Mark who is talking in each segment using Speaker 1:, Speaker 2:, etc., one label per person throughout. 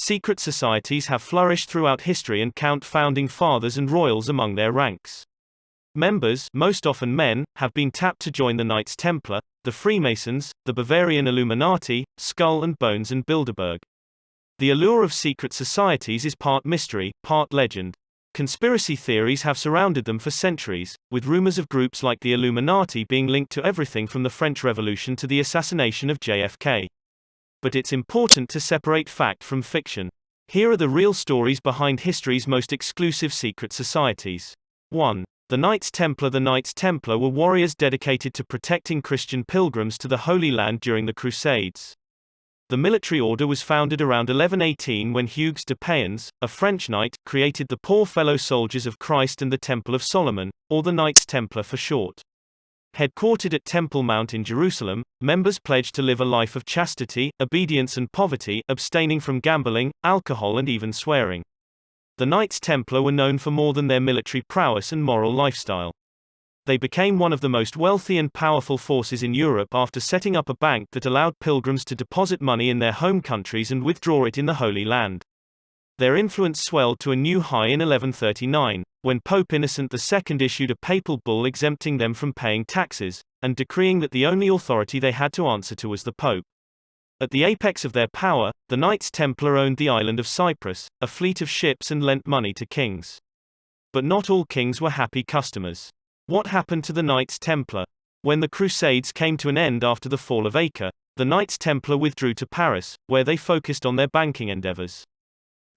Speaker 1: Secret societies have flourished throughout history and count founding fathers and royals among their ranks. Members, most often men, have been tapped to join the Knights Templar, the Freemasons, the Bavarian Illuminati, Skull and Bones and Bilderberg. The allure of secret societies is part mystery, part legend. Conspiracy theories have surrounded them for centuries, with rumors of groups like the Illuminati being linked to everything from the French Revolution to the assassination of JFK. But it's important to separate fact from fiction. Here are the real stories behind history's most exclusive secret societies. 1. The Knights Templar. The Knights Templar were warriors dedicated to protecting Christian pilgrims to the Holy Land during the Crusades. The military order was founded around 1118 when Hugues de Payens, a French knight, created the Poor Fellow Soldiers of Christ and the Temple of Solomon, or the Knights Templar for short. Headquartered at Temple Mount in Jerusalem, members pledged to live a life of chastity, obedience and poverty, abstaining from gambling, alcohol and even swearing. The Knights Templar were known for more than their military prowess and moral lifestyle. They became one of the most wealthy and powerful forces in Europe after setting up a bank that allowed pilgrims to deposit money in their home countries and withdraw it in the Holy Land. Their influence swelled to a new high in 1139, when Pope Innocent II issued a papal bull exempting them from paying taxes, and decreeing that the only authority they had to answer to was the Pope. At the apex of their power, the Knights Templar owned the island of Cyprus, a fleet of ships and lent money to kings. But not all kings were happy customers. What happened to the Knights Templar? When the Crusades came to an end after the fall of Acre, the Knights Templar withdrew to Paris, where they focused on their banking endeavors.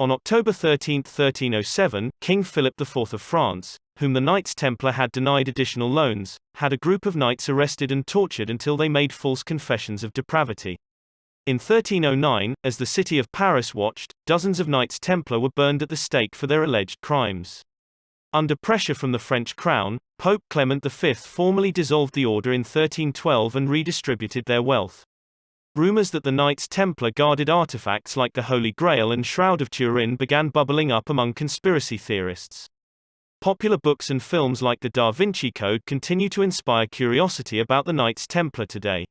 Speaker 1: On October 13, 1307, King Philip IV of France, whom the Knights Templar had denied additional loans, had a group of knights arrested and tortured until they made false confessions of depravity. In 1309, as the city of Paris watched, dozens of Knights Templar were burned at the stake for their alleged crimes. Under pressure from the French crown, Pope Clement V formally dissolved the order in 1312 and redistributed their wealth. Rumors that the Knights Templar guarded artifacts like the Holy Grail and Shroud of Turin began bubbling up among conspiracy theorists. Popular books and films like the Da Vinci Code continue to inspire curiosity about the Knights Templar today.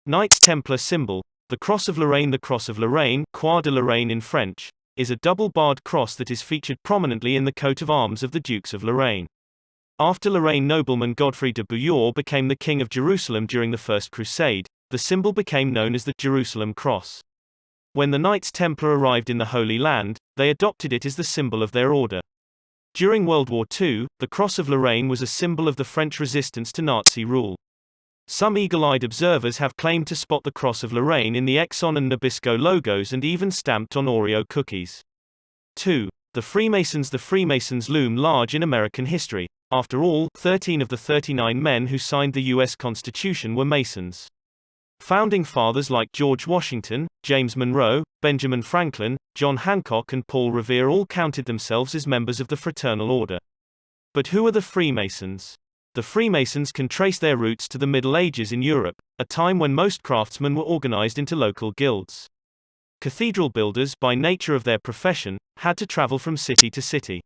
Speaker 1: Knights Templar symbol: the Cross of Lorraine. The Cross of Lorraine, Croix de Lorraine in French, is a double-barred cross that is featured prominently in the coat of arms of the Dukes of Lorraine. After Lorraine nobleman Godfrey de Bouillon became the King of Jerusalem during the First Crusade, the symbol became known as the Jerusalem Cross. When the Knights Templar arrived in the Holy Land, they adopted it as the symbol of their order. During World War II, the Cross of Lorraine was a symbol of the French resistance to Nazi rule. Some eagle-eyed observers have claimed to spot the Cross of Lorraine in the Exxon and Nabisco logos and even stamped on Oreo cookies. 2. The Freemasons. The Freemasons loom large in American history. After all, 13 of the 39 men who signed the U.S. Constitution were Masons. Founding fathers like George Washington, James Monroe, Benjamin Franklin, John Hancock and Paul Revere all counted themselves as members of the Fraternal Order. But who are the Freemasons? The Freemasons can trace their roots to the Middle Ages in Europe, a time when most craftsmen were organized into local guilds. Cathedral builders, by nature of their profession, had to travel from city to city.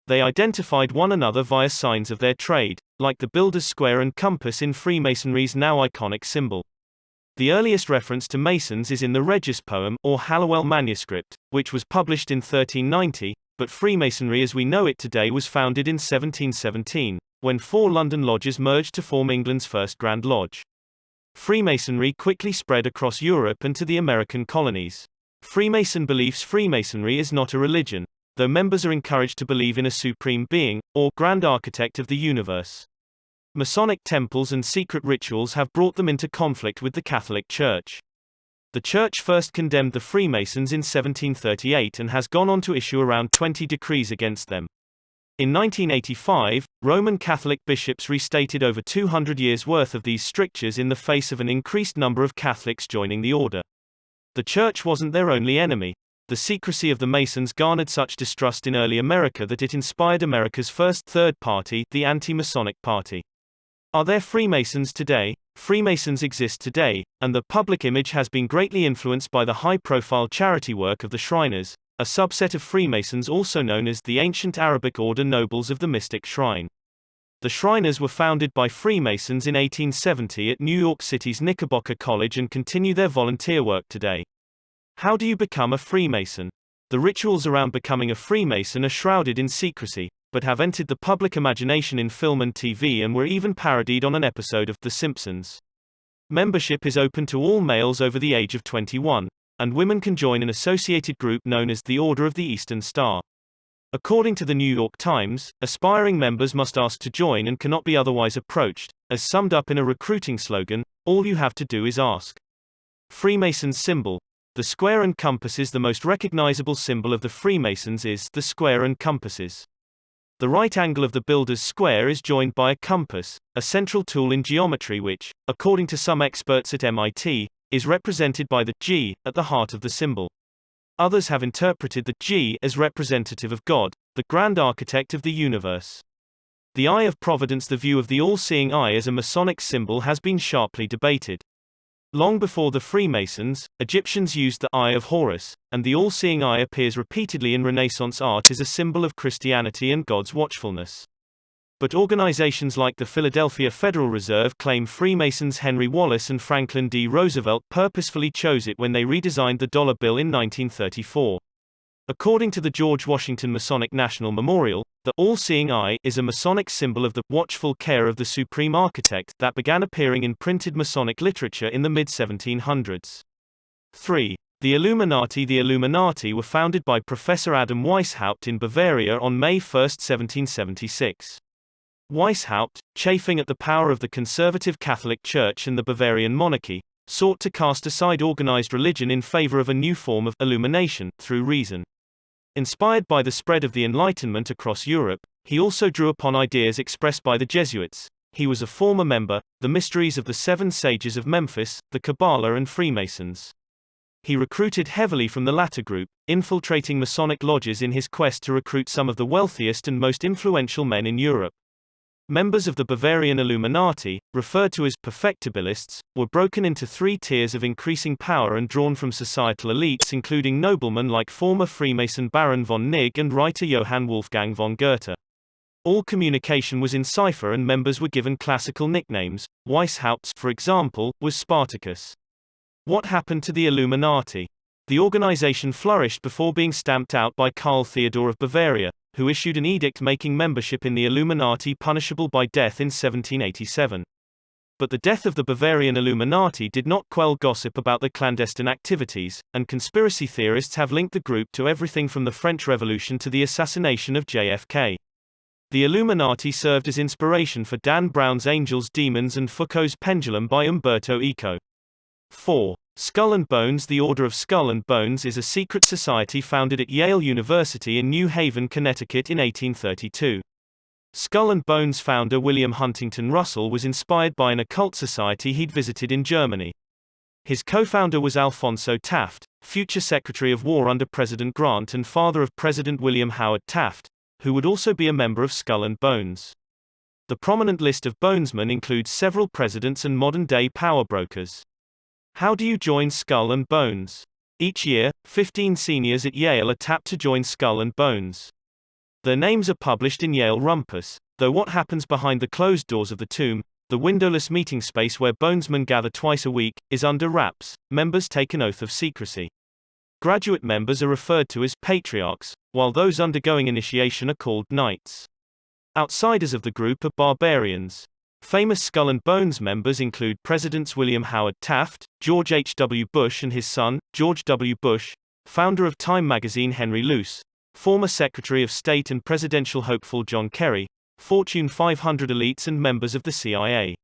Speaker 1: They identified one another via signs of their trade, like the builder's square and compass in Freemasonry's now iconic symbol. The earliest reference to Masons is in the Regis poem, or Hallowell manuscript, which was published in 1390, but Freemasonry as we know it today was founded in 1717. When 4 London lodges merged to form England's first Grand Lodge. Freemasonry quickly spread across Europe and to the American colonies. Freemason beliefs. Freemasonry is not a religion, though members are encouraged to believe in a supreme being, or grand architect of the universe. Masonic temples and secret rituals have brought them into conflict with the Catholic Church. The Church first condemned the Freemasons in 1738 and has gone on to issue around 20 decrees against them. In 1985, Roman Catholic bishops restated over 200 years' worth of these strictures in the face of an increased number of Catholics joining the order. The Church wasn't their only enemy. The secrecy of the Masons garnered such distrust in early America that it inspired America's first third party, the Anti-Masonic Party. Are there Freemasons today? Freemasons exist today, and the public image has been greatly influenced by the high-profile charity work of the Shriners, a subset of Freemasons also known as the ancient Arabic order nobles of the mystic shrine. The Shriners were founded by Freemasons in 1870 at New York City's Knickerbocker College and continue their volunteer work today. How do you become a Freemason? The rituals around becoming a Freemason are shrouded in secrecy, but have entered the public imagination in film and TV and were even parodied on an episode of The Simpsons. Membership is open to all males over the age of 21, and women can join an associated group known as the Order of the Eastern Star. According to the New York Times, aspiring members must ask to join and cannot be otherwise approached, as summed up in a recruiting slogan, "All you have to do is ask." Freemasons symbol. The square and compass is the most recognizable symbol of the Freemasons is the square and compasses. The right angle of the builder's square is joined by a compass, a central tool in geometry which, according to some experts at MIT, is represented by the G at the heart of the symbol. Others have interpreted the G as representative of God, the grand architect of the universe. The Eye of Providence. The view of the all-seeing eye as a Masonic symbol has been sharply debated. Long before the Freemasons, Egyptians used the Eye of Horus, and the all-seeing eye appears repeatedly in Renaissance art as a symbol of Christianity and God's watchfulness. But organizations like the Philadelphia Federal Reserve claim Freemasons Henry Wallace and Franklin D. Roosevelt purposefully chose it when they redesigned the dollar bill in 1934. According to the George Washington Masonic National Memorial, the all-seeing eye is a Masonic symbol of the watchful care of the Supreme Architect that began appearing in printed Masonic literature in the mid-1700s. 3. The Illuminati. The Illuminati were founded by Professor Adam Weishaupt in Bavaria on May 1, 1776. Weishaupt, chafing at the power of the conservative Catholic Church and the Bavarian monarchy, sought to cast aside organized religion in favor of a new form of illumination through reason. Inspired by the spread of the Enlightenment across Europe, he also drew upon ideas expressed by the Jesuits. He was a former member, the mysteries of the Seven Sages of Memphis, the Kabbalah and Freemasons. He recruited heavily from the latter group, infiltrating Masonic lodges in his quest to recruit some of the wealthiest and most influential men in Europe. Members of the Bavarian Illuminati, referred to as perfectibilists, were broken into three tiers of increasing power and drawn from societal elites including noblemen like former Freemason Baron von Nigg and writer Johann Wolfgang von Goethe. All communication was in cipher and members were given classical nicknames. Weishaupt's, for example, was Spartacus. What happened to the Illuminati? The organization flourished before being stamped out by Karl Theodor of Bavaria, who issued an edict making membership in the Illuminati punishable by death in 1787. But the death of the Bavarian Illuminati did not quell gossip about the clandestine activities, and conspiracy theorists have linked the group to everything from the French Revolution to the assassination of JFK. The Illuminati served as inspiration for Dan Brown's Angels, Demons and Foucault's Pendulum by Umberto Eco. 4. Skull and Bones. The Order of Skull and Bones is a secret society founded at Yale University in New Haven, Connecticut in 1832. Skull and Bones founder William Huntington Russell was inspired by an occult society he'd visited in Germany. His co-founder was Alphonso Taft, future Secretary of War under President Grant and father of President William Howard Taft, who would also be a member of Skull and Bones. The prominent list of bonesmen includes several presidents and modern-day power brokers. How do you join Skull and Bones? Each year, 15 seniors at Yale are tapped to join Skull and Bones. Their names are published in Yale Rumpus, though what happens behind the closed doors of the tomb, the windowless meeting space where bonesmen gather twice a week, is under wraps. Members take an oath of secrecy. Graduate members are referred to as patriarchs, while those undergoing initiation are called knights. Outsiders of the group are barbarians. Famous Skull and Bones members include Presidents William Howard Taft, George H. W. Bush and his son, George W. Bush, founder of Time magazine Henry Luce, former Secretary of State and presidential hopeful John Kerry, Fortune 500 elites and members of the CIA.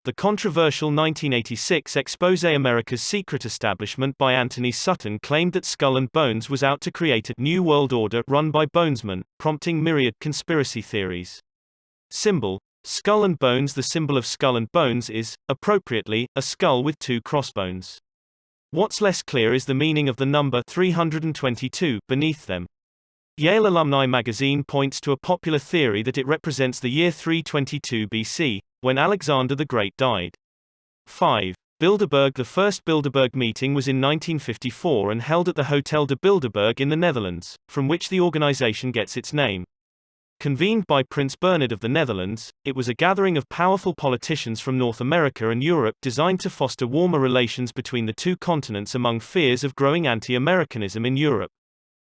Speaker 1: The controversial 1986 expose America's Secret Establishment by Anthony Sutton claimed that Skull and Bones was out to create a new world order run by bonesmen, prompting myriad conspiracy theories. Symbol: Skull and Bones. The symbol of Skull and Bones is, appropriately, a skull with two crossbones. What's less clear is the meaning of the number 322 beneath them. Yale Alumni magazine points to a popular theory that it represents the year 322 BC, when Alexander the Great died. 5. Bilderberg. The first Bilderberg meeting was in 1954 and held at the Hotel de Bilderberg in the Netherlands, from which the organization gets its name. Convened by Prince Bernhard of the Netherlands, it was a gathering of powerful politicians from North America and Europe designed to foster warmer relations between the two continents among fears of growing anti-Americanism in Europe.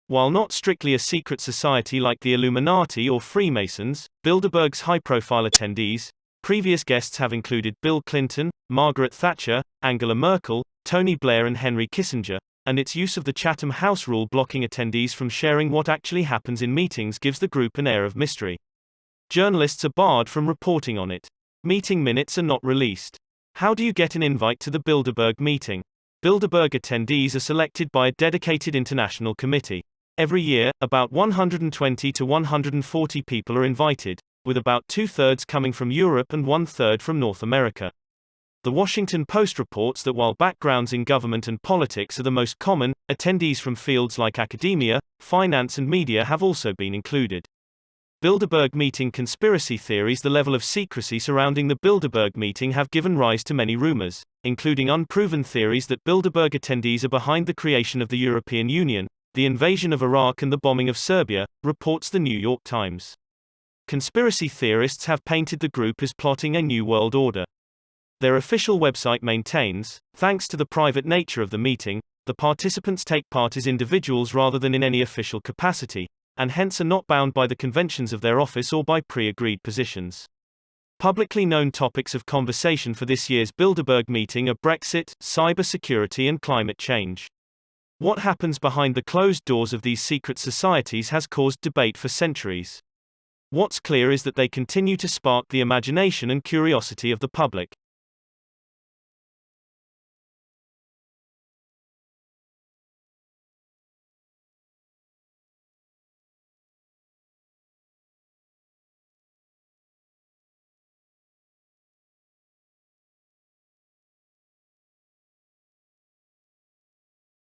Speaker 1: While not strictly a secret society like the Illuminati or Freemasons, Bilderberg's high-profile attendees, previous guests have included Bill Clinton, Margaret Thatcher, Angela Merkel, Tony Blair and Henry Kissinger, and its use of the Chatham House rule blocking attendees from sharing what actually happens in meetings gives the group an air of mystery. Journalists are barred from reporting on it. Meeting minutes are not released. How do you get an invite to the Bilderberg meeting? Bilderberg attendees are selected by a dedicated international committee. Every year, about 120 to 140 people are invited, with about 2/3 coming from Europe and 1/3 from North America. The Washington Post reports that while backgrounds in government and politics are the most common, attendees from fields like academia, finance and media have also been included. Bilderberg meeting conspiracy theories. The level of secrecy surrounding the Bilderberg meeting have given rise to many rumors, including unproven theories that Bilderberg attendees are behind the creation of the European Union, the invasion of Iraq and the bombing of Serbia, reports the New York Times. Conspiracy theorists have painted the group as plotting a new world order. Their official website maintains, thanks to the private nature of the meeting, the participants take part as individuals rather than in any official capacity, and hence are not bound by the conventions of their office or by pre-agreed positions. Publicly known topics of conversation for this year's Bilderberg meeting are Brexit, cybersecurity and climate change. What happens behind the closed doors of these secret societies has caused debate for centuries. What's clear is that they continue to spark the imagination and curiosity of the public.